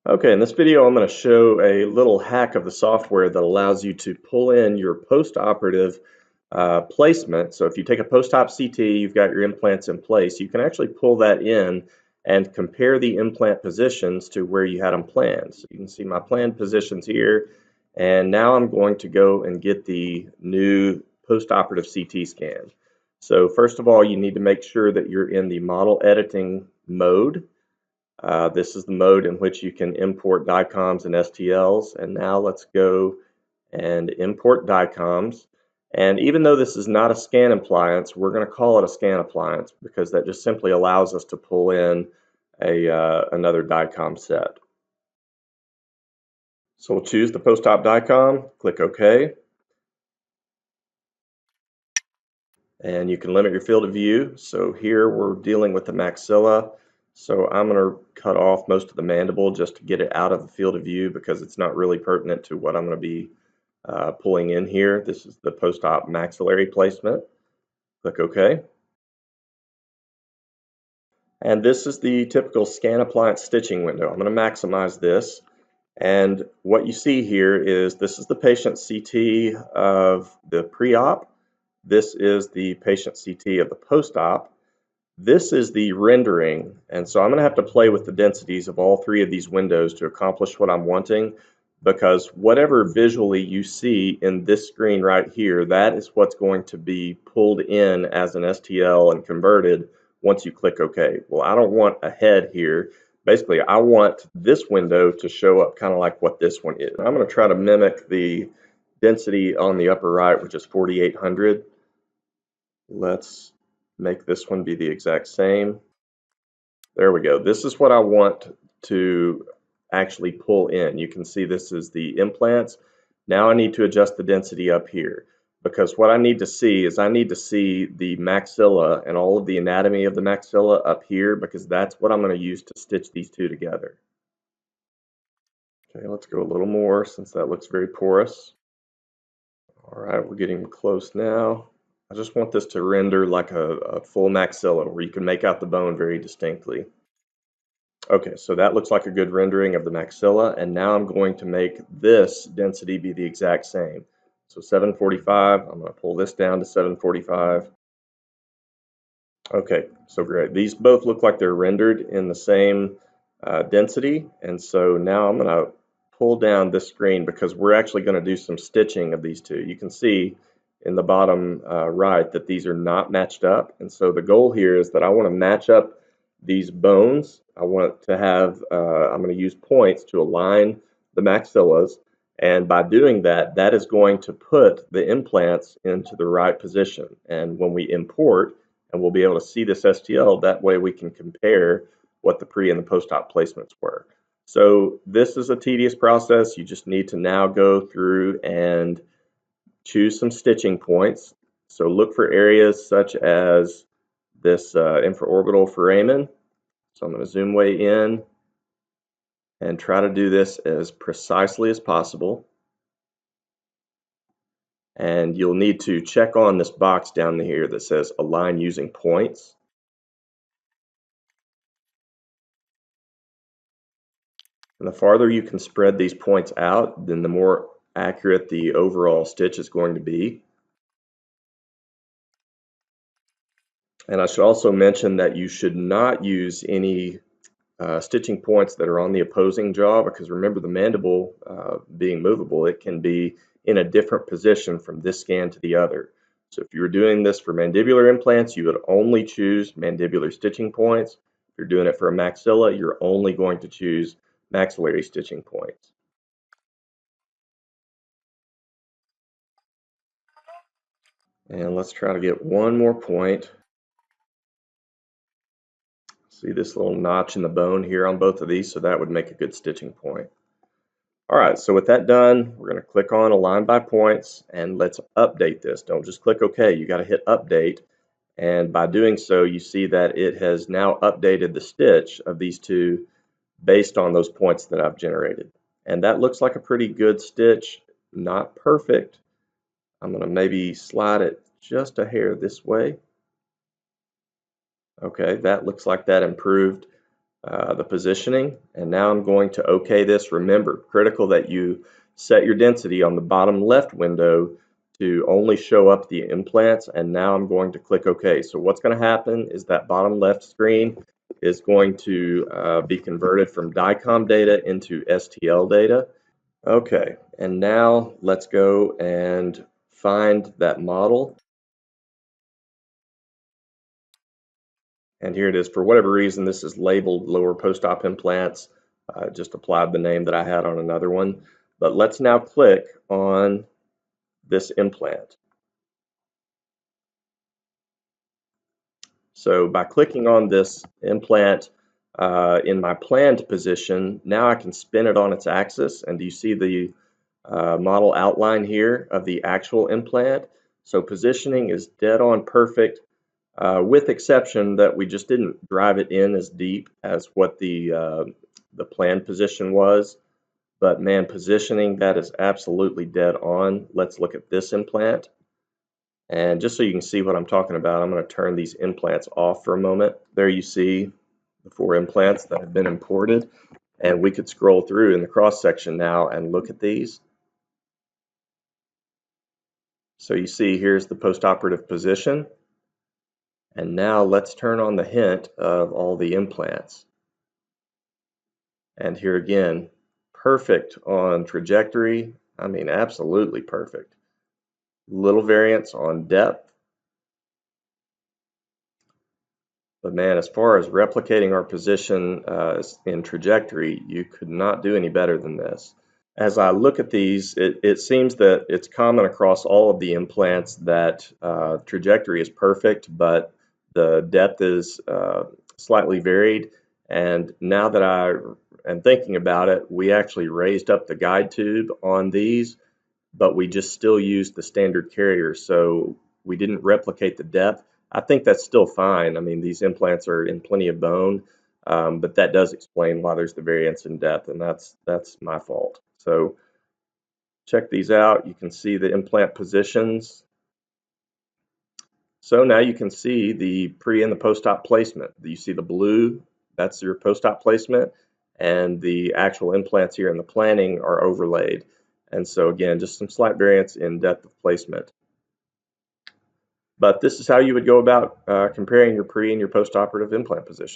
Okay, in this video I'm going to show a little hack of the software that allows you to pull in your post-operative placement. So if you take a post-op CT, you've got your implants in place, you can actually pull that in and compare the implant positions to where you had them planned. So you can see my planned positions here, and now I'm going to go and get the new post-operative CT scan. So first of all, you need to make sure that you're in the model editing mode. This is the mode in which you can import DICOMs and STLs. And now let's go and import DICOMs. And even though this is not a scan appliance, we're going to call it a scan appliance because that just simply allows us to pull in another DICOM set. So we'll choose the post-op DICOM, click OK. And you can limit your field of view. So here we're dealing with the maxilla. So I'm going to cut off most of the mandible just to get it out of the field of view because it's not really pertinent to what I'm going to be pulling in here. This is the post-op maxillary placement. Click OK. And this is the typical scan appliance stitching window. I'm going to maximize this. And what you see here is this is the patient CT of the pre-op. This is the patient CT of the post-op. This is the rendering, and so I'm going to have to play with the densities of all three of these windows to accomplish what I'm wanting, because whatever visually you see in this screen right here, that is what's going to be pulled in as an STL and converted once you click OK. Well, I don't want a head here. Basically, I want this window to show up kind of like what this one is. I'm going to try to mimic the density on the upper right, which is 4800. Let's make this one be the exact same. There we go. This is what I want to actually pull in. You can see this is the implants. Now I need to adjust the density up here because what I need to see is I need to see the maxilla and all of the anatomy of the maxilla up here because that's what I'm going to use to stitch these two together. Okay, let's go a little more since that looks very porous. All right, we're getting close now. I just want this to render like a full maxilla where you can make out the bone very distinctly. Okay, so that looks like a good rendering of the maxilla, and now I'm going to make this density be the exact same. So 745, I'm going to pull this down to 745. Okay, so great. These both look like they're rendered in the same density, and so now I'm going to pull down this screen because we're actually going to do some stitching of these two. You can see in the bottom right that these are not matched up, and so the goal here is that I want to match up these bones. I want to have, I'm going to use points to align the maxillas, and by doing that, that is going to put the implants into the right position. And when we import, and we'll be able to see this STL, that way we can compare what the pre and the post-op placements were. So this is a tedious process. You just need to now go through and choose some stitching points. So look for areas such as this infraorbital foramen. So I'm going to zoom way in and try to do this as precisely as possible. And you'll need to check on this box down here that says align using points. And the farther you can spread these points out, then the more accurate the overall stitch is going to be. And I should also mention that you should not use any stitching points that are on the opposing jaw, because remember, the mandible being movable, it can be in a different position from this scan to the other. So if you were doing this for mandibular implants, you would only choose mandibular stitching points. If you're doing it for a maxilla, you're only going to choose maxillary stitching points. And let's try to get one more point. See this little notch in the bone here on both of these, so that would make a good stitching point. All right, so with that done, we're going to click on Align by Points, and let's update this. Don't just click OK. You got to hit Update, and by doing so, you see that it has now updated the stitch of these two based on those points that I've generated. And that looks like a pretty good stitch. Not perfect. I'm going to maybe slide it just a hair this way. Okay, that looks like that improved the positioning, and now I'm going to OK this. Remember, critical that you set your density on the bottom left window to only show up the implants, and now I'm going to click OK. So what's going to happen is that bottom left screen is going to be converted from DICOM data into STL data. Okay, and now let's go and find that model. And here it is. For whatever reason, this is labeled lower post-op implants. Just applied the name that I had on another one. But let's now click on this implant. So by clicking on this implant in my planned position, now I can spin it on its axis. And do you see the model outline here of the actual implant? So positioning is dead on perfect. With exception that we just didn't drive it in as deep as what the planned position was. But man, positioning, that is absolutely dead on. Let's look at this implant. And just so you can see what I'm talking about, I'm going to turn these implants off for a moment. There you see the 4 implants that have been imported. And we could scroll through in the cross section now and look at these. So you see here's the postoperative position. And now let's turn on the hint of all the implants. And here again, perfect on trajectory. I mean, absolutely perfect. Little variance on depth. But man, as far as replicating our position in trajectory, you could not do any better than this. As I look at these, it seems that it's common across all of the implants that trajectory is perfect, but the depth is slightly varied. And now that I am thinking about it, we actually raised up the guide tube on these, but we just still used the standard carrier, so we didn't replicate the depth. I think that's still fine. I mean, these implants are in plenty of bone, but that does explain why there's the variance in depth, and that's my fault. So check these out. You can see the implant positions. So now you can see the pre and the post-op placement. You see the blue, that's your post-op placement, and the actual implants here in the planning are overlaid. And so again, just some slight variance in depth of placement. But this is how you would go about comparing your pre and your post-operative implant position.